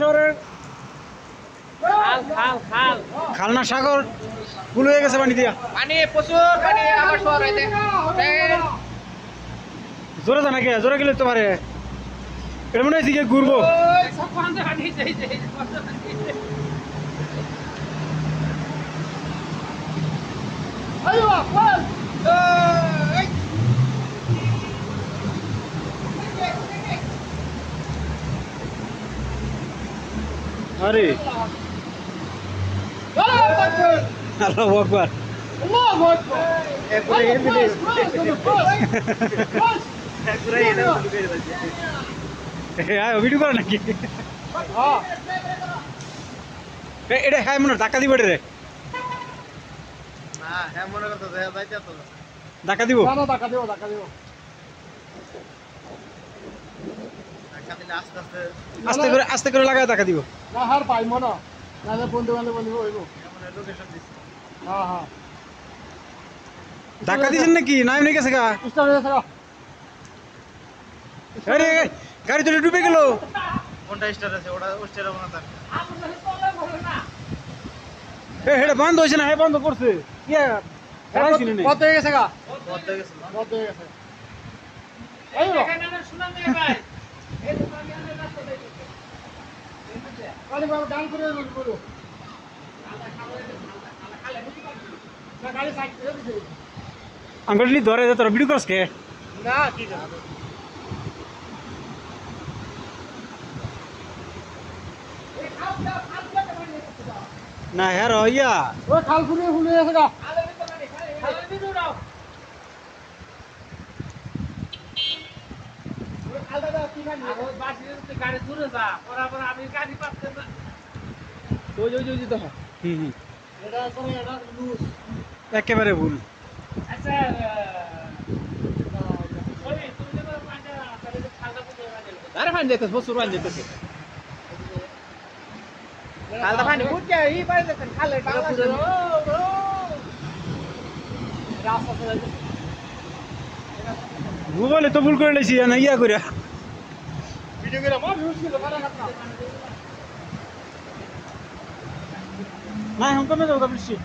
শহরের খাল না সাগর ফুল হয়ে গেছে পানি দিয়া পানি প্রচুর পানি আমার শহরে জোরে জানা কে জোরে গেলে তো পারে এটা মনে হয়েছে গিয়ে ঘুরবো আরে আল্লাহু আকবার ভিডিও করে নাকি এটা হ্যাঁ মনে ধাক্কা দিব রে ধাক্কা দিব আস্তে করে লাগায় ধাক্কা দিব ধাক্কা দিয়েছেন নাকি না এমনি গেছে গা আরে গাড়ি তো ডুবে গেল কোনটা স্টার আছে ওটা স্টার হবে না এটা বন্ধ হয়েছে না হ্যাঁ বন্ধ করছে কত হয়ে গেছে গা বন্ধ হয়ে গেছে আঙ্গুলি ধরে তোর ভিডিও করছ কে না কি না হ্যাঁ ইয়া ওই খাল ফুলে ফুলে গেছে গা একেবারে ভুল প্রচুর পানি যেতেছে খালটা পানি ফুটছে এই পানি দেখেন খালে মোবাইলে তো ভুল করে লেছি না ইয়া করে ভিডিও করে না এখন কমে যাবো বৃষ্টি